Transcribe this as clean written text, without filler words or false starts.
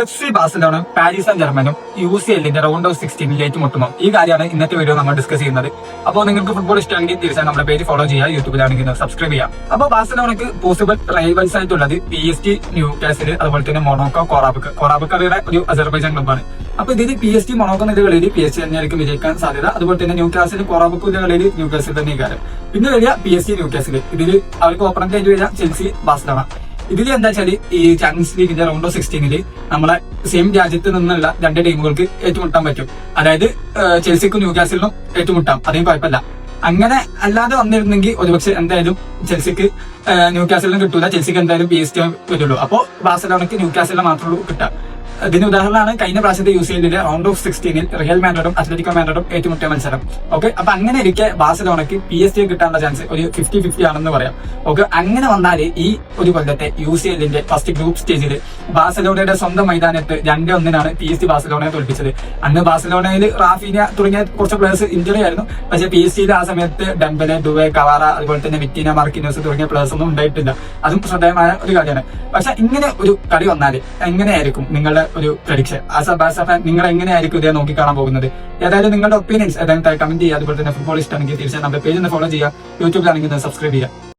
FC Barcelona Paris and ജർമ്മനും UCL-ന്റെ round of 16 ഏറ്റുമുട്ടുമോ? ഈ കാര്യമാണ് ഇന്നത്തെ വീഡിയോ നമ്മൾ ഡിസ്കസ് ചെയ്യുന്നത്. അപ്പോൾ നിങ്ങൾക്ക് ഫുട്ബോൾ ഇഷ്ടമാണെങ്കിൽ തീർച്ചയായും നമ്മുടെ പേജ് ഫോളോ ചെയ്യുക, യൂട്യൂബിലാണെങ്കിൽ സബ്സ്ക്രൈബ് ചെയ്യാം. അപ്പോൾ ബാഴ്സലോണക്ക് പോസിബിൾ റൈവൽസ് ആയിട്ടുള്ളത് PSG, ന്യൂകാസിൽ, അതുപോലെ തന്നെ മൊണോക്കോ, കോറാബക്കറിയുടെ ഒരു അസർബൈജാൻ ക്ലബ്ബാണ്. അപ്പൊ ഇതിൽ PSG, മൊണോക്കോ എന്ന കളിയിൽ PSG തന്നെയായിരിക്കും വിജയിക്കാൻ സാധ്യത. അതുപോലെ തന്നെ ന്യൂകാസിൽ, കോറാബക്കോ കളിയിൽ ന്യൂകാസിൽ തന്നെ കാര്യം. പിന്നെ വരിക PSG, ന്യൂകാസിൽ. ഇതിൽ അവർക്ക് ഓപ്പണന്റ് ആയിട്ട് വരിക ചെൽസി, ബാഴ്സലോണ. ഇതിൽ എന്താ വെച്ചാല് ഈ ചാമ്പ്യൻസ് ലീഗിന്റെ റൗണ്ട് ഓഫ് 16 നമ്മളെ സെയിം രാജ്യത്ത് നിന്നുള്ള രണ്ട് ടീമുകൾക്ക് ഏറ്റുമുട്ടാൻ പറ്റും. അതായത് ചെൽസിക്കും ന്യൂകാസിലിനും ഏറ്റുമുട്ടാം, അധികം കുഴപ്പമില്ല. അങ്ങനെ അല്ലാതെ വന്നിരുന്നെങ്കിൽ ഒരുപക്ഷെ എന്തായാലും ചെൽസിക്ക് ന്യൂകാസിലിനും കിട്ടൂല, ചെൽസിക്ക് എന്തായാലും PSG വരുള്ളൂ. അപ്പോ ബാഴ്സലോണയ്ക്ക് ന്യൂകാസിലിനെ മാത്രമേ കിട്ടാം. ഇതിന് ഉദാഹരണമാണ് കഴിഞ്ഞ പ്രാവശ്യത്തെ UCL-ലെ റൗണ്ട് ഓഫ് 16 റിയൽ മാഡ്രിഡും അത്ലറ്റിക്കോ മാഡ്രിഡും ഏറ്റുമുട്ടിയ മത്സരം. ഓക്കെ, അപ്പൊ അങ്ങനെ ഇരിക്കെ ബാഴ്സലോണയ്ക്ക് PSG കിട്ടാനുള്ള ചാൻസ് ഒരു 50-50 ആണെന്ന് പറയാം. ഓക്കെ, അങ്ങനെ വന്നാല് ഈ ഒരു കൊല്ലത്തെ UCL-ന്റെ ഫസ്റ്റ് ഗ്രൂപ്പ് സ്റ്റേജിൽ ബാഴ്സലോണയുടെ സ്വന്തം മൈതാനത്ത് 2-1 PSG ബാഴ്സലോണയെ തോൽപ്പിച്ചത്. അന്ന് ബാഴ്സലോണയിൽ റാഫീന തുടങ്ങിയ കുറച്ച് പ്ലേയേഴ്സ് ഇഞ്ചുറി ആയിരുന്നു. പക്ഷേ PSG-യിൽ ആ സമയത്ത് ഡെംബലെ, ഡുവെ, കവാറ, അതുപോലെ തന്നെ വിറ്റീന, മാർക്കിനോസ് തുടങ്ങിയ പ്ലേയേഴ്സ് ഒന്നും ഉണ്ടായിട്ടില്ല. അതും ശ്രദ്ധേയമായ ഒരു കാര്യമാണ്. പക്ഷെ ഇങ്ങനെ ഒരു കളി വന്നാല് എങ്ങനെയായിരിക്കും നിങ്ങളുടെ ഒരു പ്രഡിക്ഷൻ? നിങ്ങൾ എങ്ങനെയായിരിക്കും ഇതേ നോക്കി കാണാൻ പോകുന്നത്? ഏതായാലും നിങ്ങളുടെ ഒപ്പീനിയൻസ് ഏതായാലും കമന്റ് ചെയ്യുക. അതുപോലെ തന്നെ ഫുട്ബോൾ ഇഷ്ടമാണെങ്കിൽ തീർച്ചയായും നമ്മുടെ പേജ് ഒന്ന് ഫോളോ ചെയ്യുക, യൂട്യൂബിലാണെങ്കിൽ സബ്സ്ക്രൈബ് ചെയ്യുക.